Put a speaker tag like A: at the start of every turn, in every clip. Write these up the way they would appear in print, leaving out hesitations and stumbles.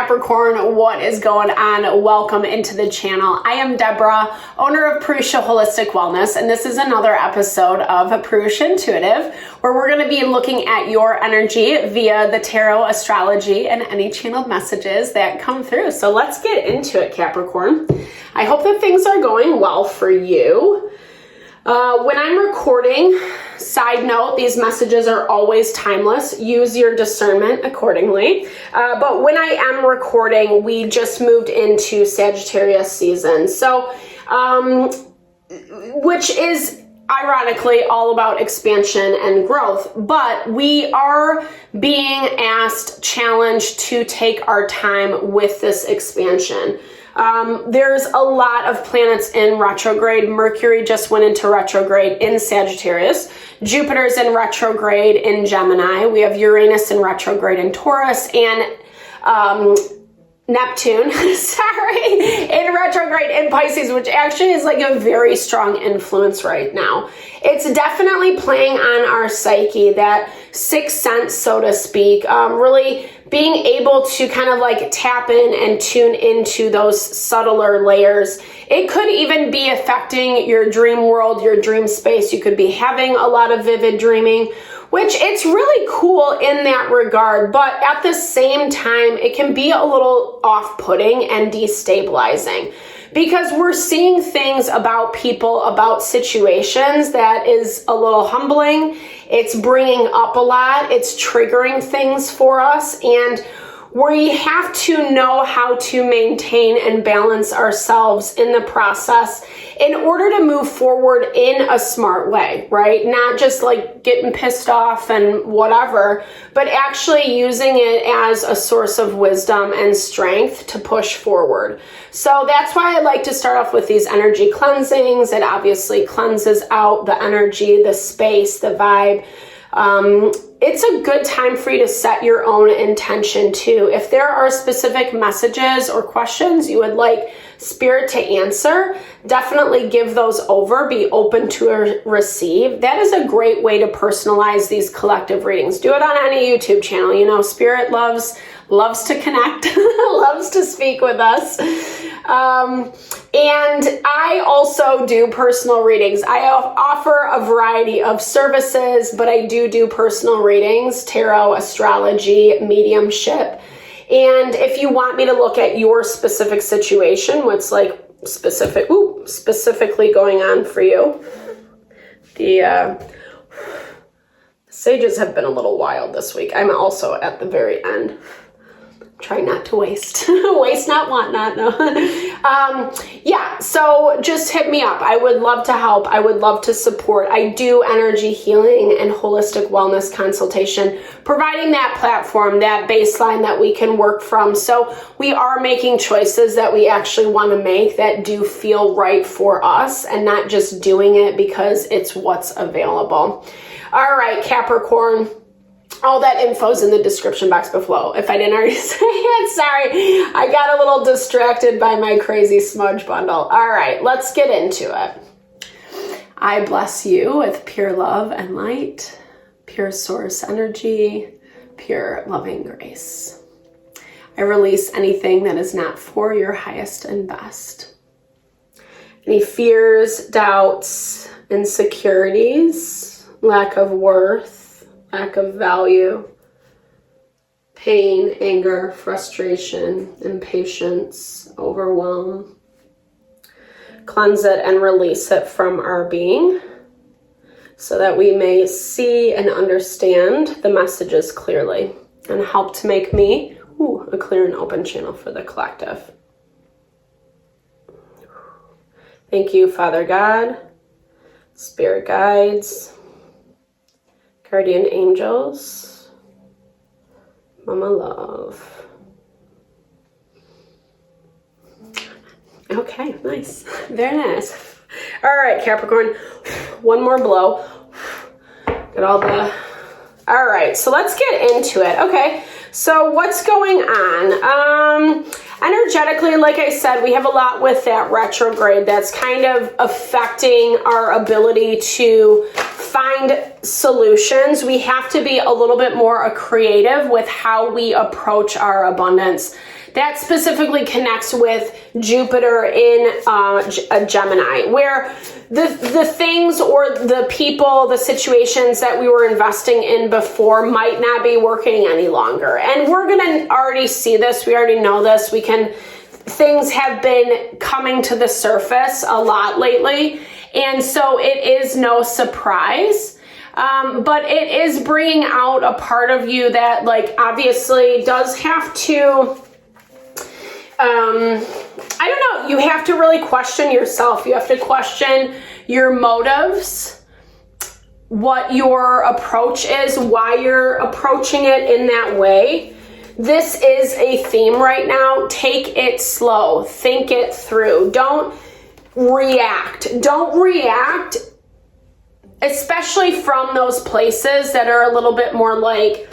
A: Capricorn, what is going on? Welcome into the channel. I am Deborah, owner of Purusha Holistic Wellness, and this is another episode of Purusha Intuitive, where we're going to be looking at your energy via the tarot, astrology, and any channeled messages that come through. So let's get into it, Capricorn. I hope that things are going well for you. When I'm recording, side note, these messages are always timeless. Use your discernment accordingly. But when I am recording, we just moved into Sagittarius season. So, which is ironically all about expansion and growth. But we are being asked, challenged to take our time with this expansion. There's a lot of planets in retrograde. Mercury just went into retrograde in Sagittarius. Jupiter's in retrograde in Gemini. We have Uranus in retrograde in Taurus, and Neptune, in retrograde in Pisces, which actually is like a very strong influence right now. It's definitely playing on our psyche, that sixth sense, so to speak, really being able to kind of like tap in and tune into those subtler layers. It could even be affecting your dream world, your dream space. You could be having a lot of vivid dreaming, which it's really cool in that regard, but at the same time, it can be a little off-putting and destabilizing because we're seeing things about people, about situations that is a little humbling. It's bringing up a lot. It's triggering things for us, and we have to know how to maintain and balance ourselves in the process in order to move forward in a smart way, right? Not just like getting pissed off and whatever, but actually using it as a source of wisdom and strength to push forward. So that's why I like to start off with these energy cleansings. It obviously cleanses out the energy, the space, the vibe. It's a good time for you to set your own intention too. If there are specific messages or questions you would like Spirit to answer, definitely give those over. Be open to receive. That is a great way to personalize these collective readings. Do it on any YouTube channel. You know, Spirit loves to connect, loves to speak with us. And I also do personal readings. I offer a variety of services, but I do personal readings, tarot, astrology, mediumship. And if you want me to look at your specific situation, what's like specifically going on for you, the sages have been a little wild this week. I'm also at the very end. Try not to waste. Waste not, want not, no. Yeah, so just hit me up. I would love to help. I would love to support. I do energy healing and holistic wellness consultation, providing that platform, that baseline that we can work from. So we are making choices that we actually want to make that do feel right for us and not just doing it because it's what's available. All right, Capricorn. All that info's in the description box below. If I didn't already say it, sorry. I got a little distracted by my crazy smudge bundle. All right, let's get into it. I bless you with pure love and light, pure source energy, pure loving grace. I release anything that is not for your highest and best. Any fears, doubts, insecurities, lack of worth, lack of value, pain, anger, frustration, impatience, overwhelm. Cleanse it and release it from our being so that we may see and understand the messages clearly and help to make me a clear and open channel for the collective. Thank you, Father God, Spirit guides, guardian angels, Mama Love. Okay, nice. Very nice. All right, Capricorn. One more blow. Get all the... All right, so let's get into it. Okay, so what's going on? Energetically, like I said, we have a lot with that retrograde that's kind of affecting our ability to find solutions. We have to be a little bit more creative with how we approach our abundance. that specifically connects with Jupiter in a Gemini, where the things or the people, the situations that we were investing in before might not be working any longer. And we're going to already see this. We already know this. Things have been coming to the surface a lot lately. And so it is no surprise. But it is bringing out a part of you that, like, obviously does have to, I don't know, you have to really question yourself. You have to question your motives, what your approach is, why you're approaching it in that way. This is a theme right now. Take it slow. Think it through. Don't react. Don't react, especially from those places that are a little bit more like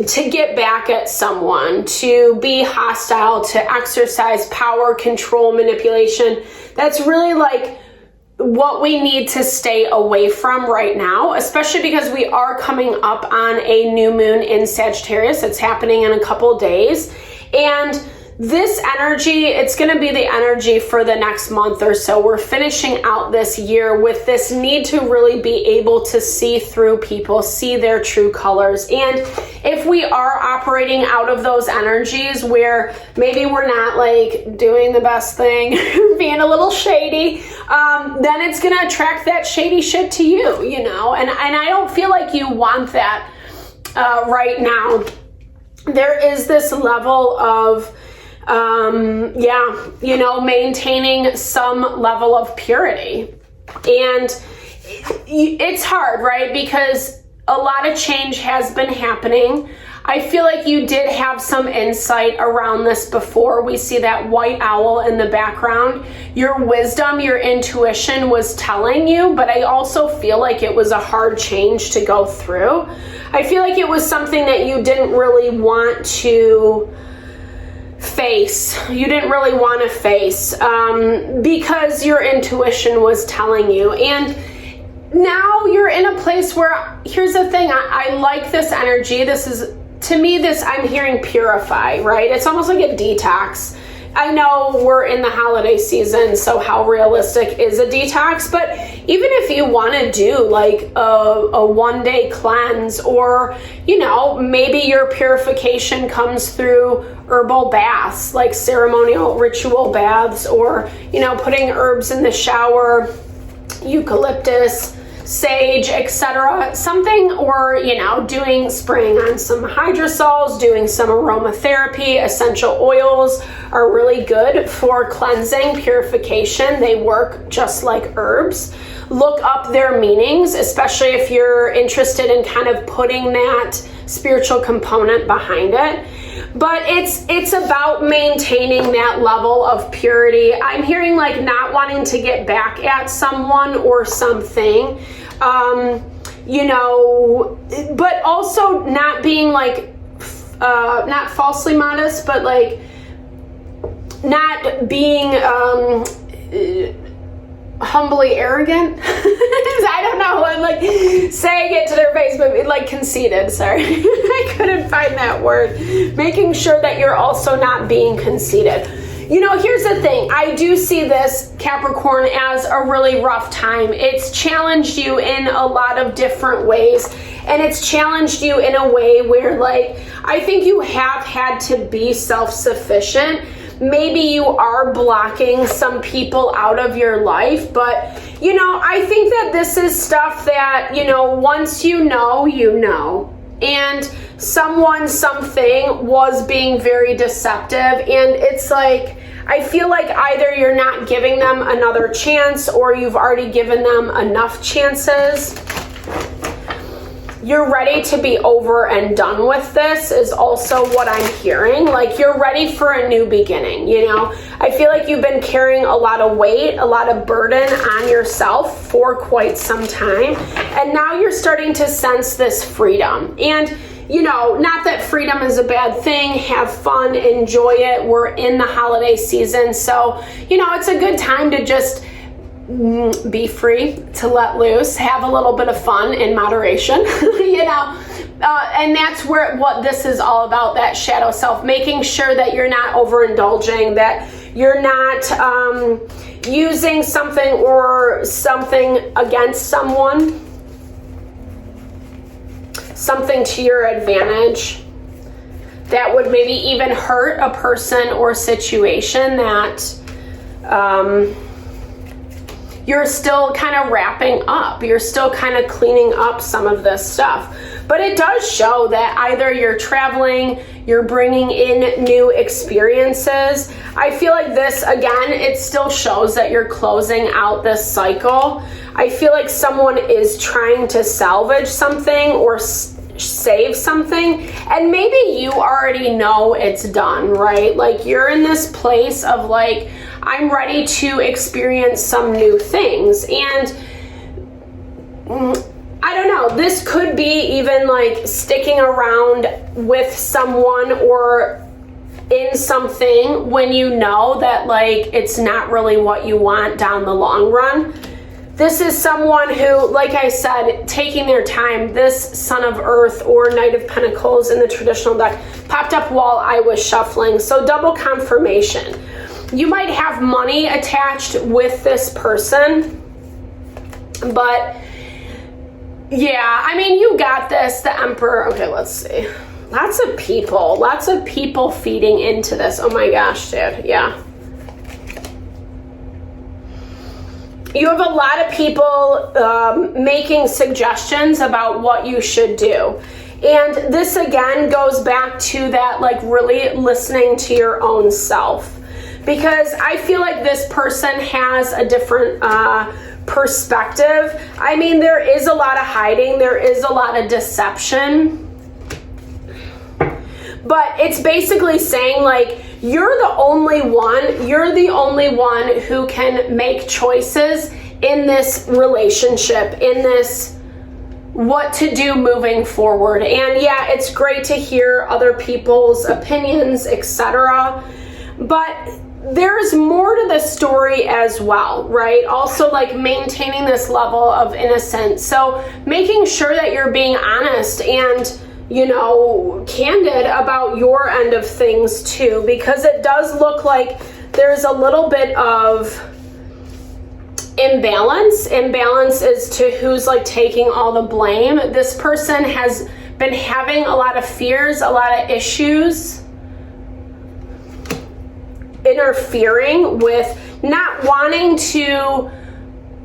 A: to get back at someone, to be hostile, to exercise power, control, manipulation. That's really like what we need to stay away from right now, especially because we are coming up on a new moon in Sagittarius. It's happening in a couple days. And this energy, it's going to be the energy for the next month or so. We're finishing out this year with this need to really be able to see through people, see their true colors. And if we are operating out of those energies where maybe we're not like doing the best thing, being a little shady, then it's going to attract that shady shit to you, you know? And I don't feel like you want that right now. There is this level of maintaining some level of purity. And it's hard, right? Because a lot of change has been happening. I feel like you did have some insight around this before. We see that white owl in the background. Your wisdom, your intuition was telling you, but I also feel like it was a hard change to go through. I feel like it was something that you didn't really want to face. You didn't really want to face because your intuition was telling you. And now you're in a place where, here's the thing, I like this energy. This is, to me, this, I'm hearing purify, right? It's almost like a detox. I know we're in the holiday season, so how realistic is a detox? But even if you want to do like a one-day cleanse, or, you know, maybe your purification comes through herbal baths, like ceremonial ritual baths, or, you know, putting herbs in the shower, eucalyptus, sage, etc. Something, or, you know, spraying on some hydrosols, doing some aromatherapy. Essential oils are really good for cleansing, purification. They work just like herbs. Look up their meanings, especially if you're interested in kind of putting that spiritual component behind it. But it's about maintaining that level of purity. I'm hearing like not wanting to get back at someone or something, you know, but also not being like, not falsely modest, but like not being humbly arrogant. I don't know, I'm like saying it to their face, but like conceited, sorry. I couldn't find that word. Making sure that you're also not being conceited. You know, here's the thing. I do see this, Capricorn, as a really rough time. It's challenged you in a lot of different ways. And it's challenged you in a way where, like, I think you have had to be self-sufficient. Maybe you are blocking some people out of your life, but, you know, I think that this is stuff that, you know, once you know, you know. And something was being very deceptive, and it's like, I feel like either you're not giving them another chance, or you've already given them enough chances. You're ready to be over and done with this is also what I'm hearing. Like, you're ready for a new beginning, you know? I feel like you've been carrying a lot of weight, a lot of burden on yourself for quite some time. And now you're starting to sense this freedom. And, you know, not that freedom is a bad thing. Have fun, enjoy it. We're in the holiday season. So, you know, it's a good time to just be free, to let loose, have a little bit of fun in moderation, you know. and that's what this is all about, that shadow self, making sure that you're not overindulging, that you're not using something or something against someone, something to your advantage that would maybe even hurt a person or situation that you're still kind of wrapping up. You're still kind of cleaning up some of this stuff. But it does show that either you're traveling, you're bringing in new experiences. I feel like this, again, it still shows that you're closing out this cycle. I feel like someone is trying to salvage something or save something, and maybe you already know it's done, right? Like, you're in this place of like, I'm ready to experience some new things. And I don't know, this could be even like sticking around with someone or in something when you know that like it's not really what you want down the long run. This is someone who, like I said, taking their time. This Son of Earth or Knight of Pentacles in the traditional deck popped up while I was shuffling. So double confirmation. You might have money attached with this person, but yeah, I mean, you got this. The Emperor. Okay, let's see. Lots of people feeding into this. Oh my gosh, dude. Yeah. You have a lot of people making suggestions about what you should do. And this again goes back to that, like, really listening to your own self. Because I feel like this person has a different perspective. I mean, there is a lot of hiding. There is a lot of deception. But it's basically saying, like, you're the only one who can make choices in this relationship, in this what to do moving forward. And yeah, it's great to hear other people's opinions, etc. But there's more to the story as well, right? Also, like, maintaining this level of innocence. So making sure that you're being honest and, you know, candid about your end of things too, because it does look like there's a little bit of imbalance. Imbalance is to who's like taking all the blame. This person has been having a lot of fears, a lot of issues, interfering with, not wanting to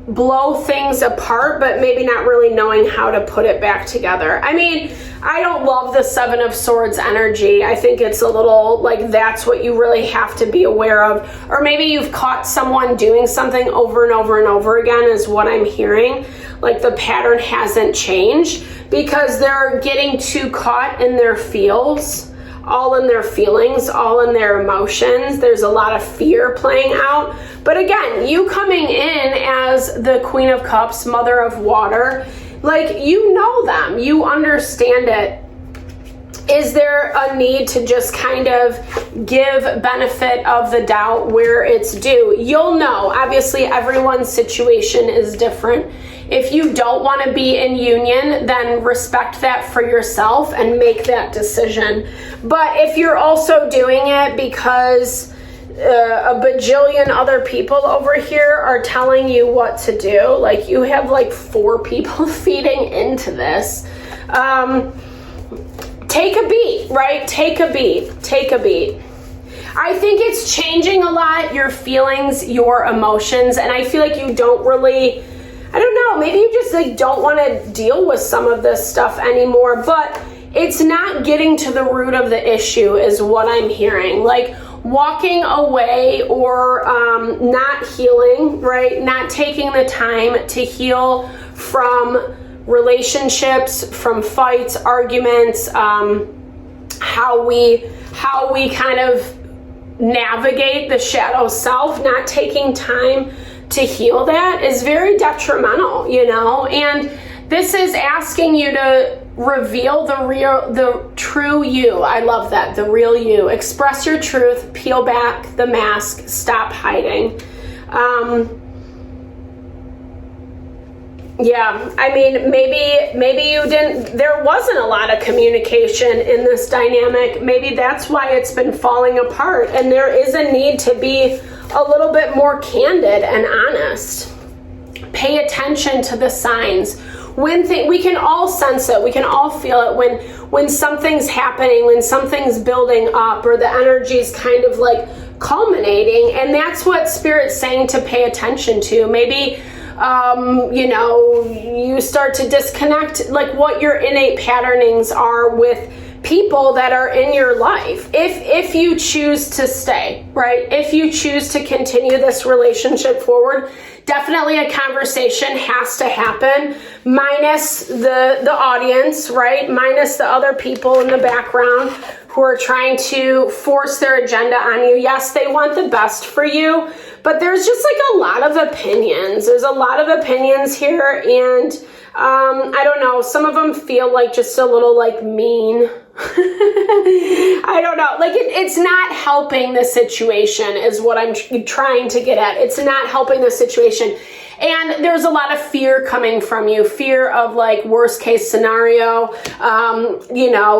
A: blow things apart, but maybe not really knowing how to put it back together. I mean, I don't love the Seven of Swords energy. I think it's a little like that's what you really have to be aware of. Or maybe you've caught someone doing something over and over and over again is what I'm hearing. Like the pattern hasn't changed because they're getting too caught in their feels, all in their feelings, all in their emotions. There's a lot of fear playing out. But again, you coming in as the Queen of Cups, Mother of Water, like, you know them, you understand it. Is there a need to just kind of give benefit of the doubt where it's due? You'll know. Obviously, everyone's situation is different. If you don't want to be in union, then respect that for yourself and make that decision. But if you're also doing it because a bajillion other people over here are telling you what to do, like you have like 4 people feeding into this, take a beat, right? Take a beat. I think it's changing a lot, your feelings, your emotions, and I feel like you don't really, I don't know, maybe you just like don't want to deal with some of this stuff anymore, but it's not getting to the root of the issue is what I'm hearing. Like walking away or not healing, right? Not taking the time to heal from relationships, from fights, arguments, how we kind of navigate the shadow self, not taking time to heal that is very detrimental, you know? And this is asking you to reveal the true you. I love that. The real you. Express your truth, peel back the mask, stop hiding. Yeah, I mean, maybe you didn't, there wasn't a lot of communication in this dynamic. Maybe that's why it's been falling apart, and there is a need to be a little bit more candid and honest. Pay attention to the signs. We can all sense it, we can all feel it when something's happening, when something's building up, or the energy's kind of like culminating, and that's what Spirit's saying to pay attention to. Maybe you start to disconnect like what your innate patternings are with people that are in your life. If you choose to stay, right? If you choose to continue this relationship forward, definitely a conversation has to happen, minus the audience, right? Minus the other people in the background who are trying to force their agenda on you. Yes, they want the best for you, but there's just like a lot of opinions. There's a lot of opinions here, and I don't know, some of them feel like just a little like mean. I don't know, like it's not helping the situation is what I'm trying to get at. It's not helping the situation. And there's a lot of fear coming from you, fear of like worst case scenario,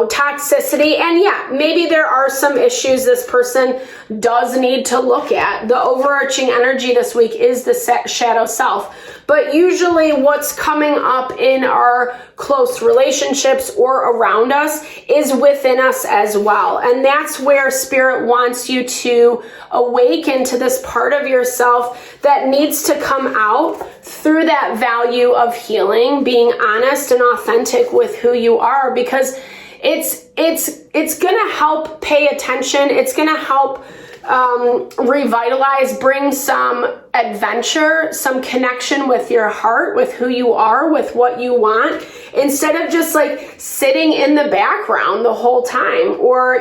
A: toxicity. And yeah, maybe there are some issues this person does need to look at. The overarching energy this week is the shadow self. But usually what's coming up in our close relationships or around us is within us as well. And that's where Spirit wants you to awaken to this part of yourself that needs to come out through that value of healing, being honest and authentic with who you are, because it's going to help pay attention. It's going to help revitalize, bring some adventure, some connection with your heart, with who you are, with what you want, instead of just like sitting in the background the whole time, or,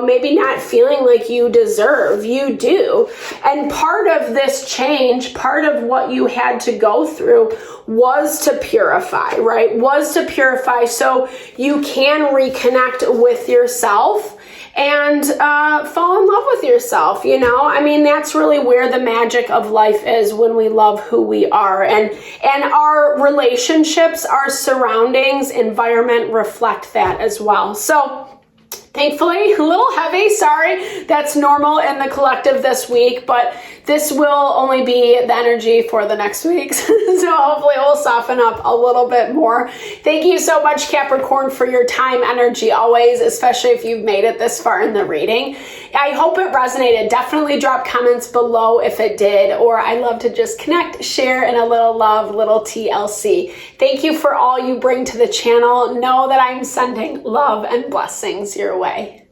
A: maybe not feeling like you deserve. You do. And part of this change, part of what you had to go through was to purify, right? Was to purify so you can reconnect with yourself and fall in love with yourself, I mean, that's really where the magic of life is, when we love who we are. And our relationships, our surroundings, environment reflect that as well. So thankfully, a little heavy, sorry, that's normal in the collective this week, but this will only be the energy for the next week, so hopefully it will soften up a little bit more. Thank you so much, Capricorn, for your time, energy, always, especially if you've made it this far in the reading. I hope it resonated. Definitely drop comments below if it did, or I love to just connect, share, and a little love, little TLC. Thank you for all you bring to the channel. Know that I'm sending love and blessings your way.